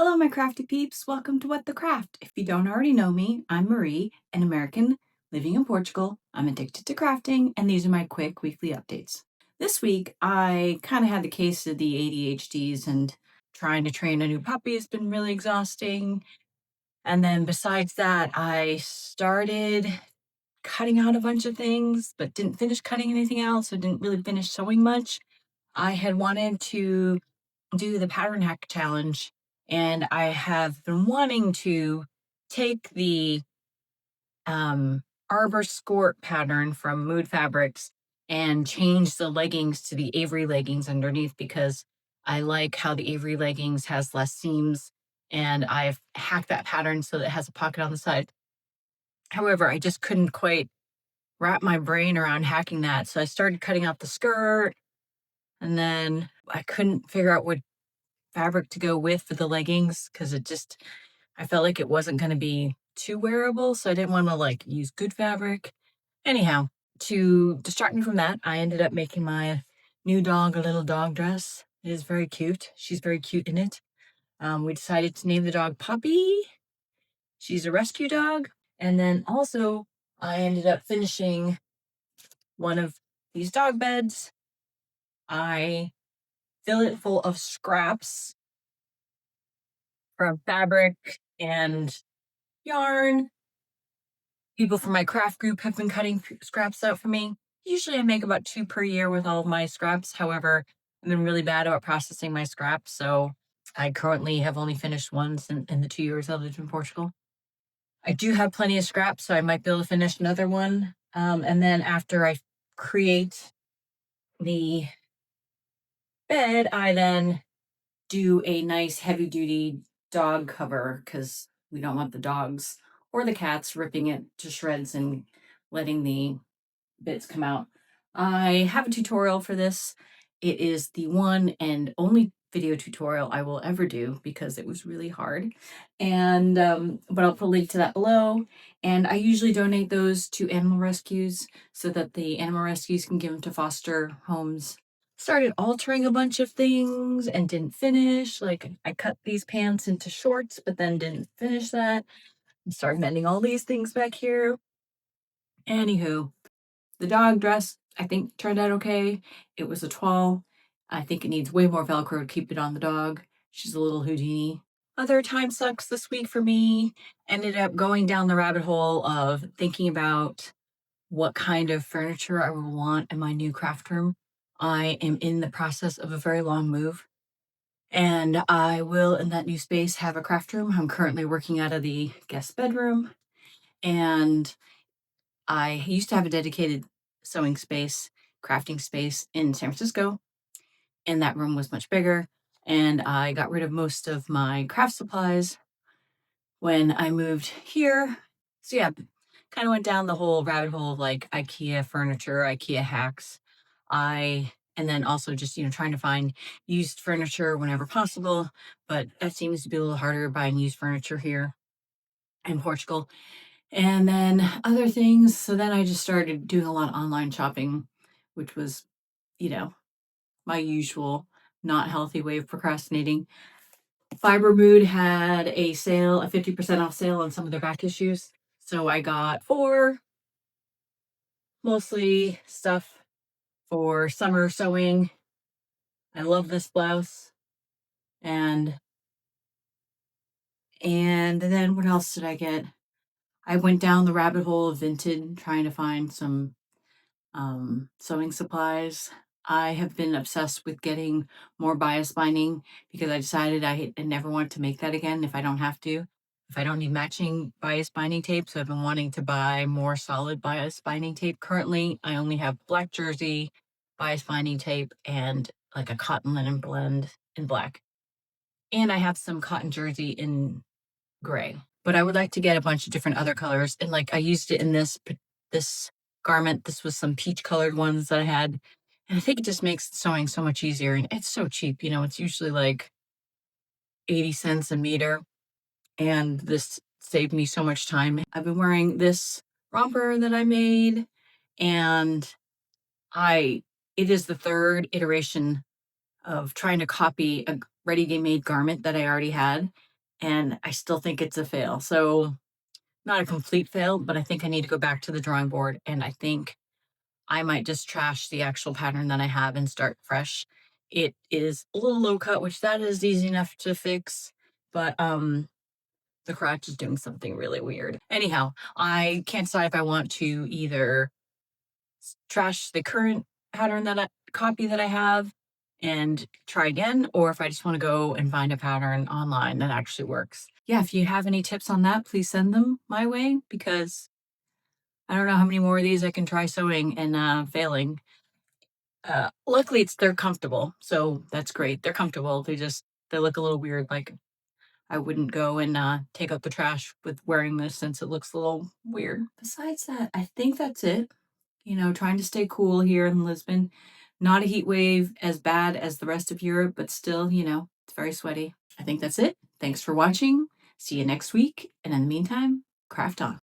Hello, my crafty peeps. Welcome to What the Craft. If you don't already know me, I'm Marie, an American living in Portugal. I'm addicted to crafting, and these are my quick weekly updates. This week, I kind of had the case of the ADHDs, and trying to train a new puppy has been really exhausting. And then besides that, I started cutting out a bunch of things, but didn't finish cutting anything out, so didn't really finish sewing much. I had wanted to do the pattern hack challenge, and I have been wanting to take the arbor skirt pattern from Mood Fabrics and change the leggings to the Avery leggings underneath, because I like how the Avery leggings has less seams, and I've hacked that pattern so that it has a pocket on the side. However, I just couldn't quite wrap my brain around hacking that, so I started cutting out the skirt, and then I couldn't figure out what fabric to go with for the leggings, because I felt like it wasn't going to be too wearable, so I didn't want to use good fabric. Anyhow, to distract me from that, I ended up making my new dog a little dog dress. It is very cute. She's very cute in it. We decided to name the dog Puppy. She's a rescue dog. And then also, I ended up finishing one of these dog beds. I fill it full of scraps from fabric and yarn. People from my craft group have been cutting scraps out for me. Usually I make about 2 per year with all of my scraps. However, I've been really bad about processing my scraps, so I currently have only finished ones in the 2 years I lived in Portugal. I do have plenty of scraps, so I might be able to finish another one. And then after I create the bed, I then do a nice heavy duty dog cover, because we don't want the dogs or the cats ripping it to shreds and letting the bits come out. I have a tutorial for this. It is the one and only video tutorial I will ever do, because it was really hard. And but I'll put a link to that below. And I usually donate those to animal rescues so that the animal rescues can give them to foster homes. Started altering a bunch of things and didn't finish. Like, I cut these pants into shorts, but then didn't finish that. And started mending all these things back here. Anywho, the dog dress, I think, turned out okay. It was a toile. I think it needs way more Velcro to keep it on the dog. She's a little Houdini. Other time sucks this week for me. Ended up going down the rabbit hole of thinking about what kind of furniture I would want in my new craft room. I am in the process of a very long move, and I will, in that new space, have a craft room. I'm currently working out of the guest bedroom, and I used to have a dedicated sewing space, crafting space in San Francisco, and that room was much bigger. And I got rid of most of my craft supplies when I moved here. So yeah, kind of went down the whole rabbit hole of IKEA furniture, IKEA hacks. And then also just, trying to find used furniture whenever possible, but that seems to be a little harder buying used furniture here in Portugal. And then other things. So then I just started doing a lot of online shopping, which was, you know, my usual not healthy way of procrastinating. Fiber Mood had a sale, a 50% off sale on some of their back issues. So I got 4, mostly stuff for summer sewing. I love this blouse. And then what else did I get? I went down the rabbit hole of Vinted trying to find some sewing supplies. I have been obsessed with getting more bias binding, because I decided I never want to make that again if I don't have to. If I don't need matching bias binding tape, so I've been wanting to buy more solid bias binding tape. Currently, I only have black jersey bias binding tape and like a cotton linen blend in black. And I have some cotton jersey in gray. But I would like to get a bunch of different other colors. And I used it in this garment. This was some peach colored ones that I had. And I think it just makes sewing so much easier. And it's so cheap. It's usually like 80 cents a meter. And this saved me so much time. I've been wearing this romper that I made. And it is the third iteration of trying to copy a ready-made garment that I already had. and I still think it's a fail. So, not a complete fail, but I think I need to go back to the drawing board, and I think I might just trash the actual pattern that I have and start fresh. It is a little low cut, which that is easy enough to fix, but the crotch is doing something really weird. Anyhow, I can't decide if I want to either trash the current pattern that I copy that I have and try again, or if I just want to go and find a pattern online that actually works. Yeah, if you have any tips on that, please send them my way because I don't know how many more of these I can try sewing and failing. Luckily, they're comfortable, so that's great. They're comfortable. They look a little weird. Like I wouldn't go and take out the trash with wearing this since it looks a little weird. Besides that, I think that's it. Trying to stay cool here in Lisbon. Not a heat wave as bad as the rest of Europe, but still, it's very sweaty. I think that's it. Thanks for watching. See you next week. And in the meantime, craft on.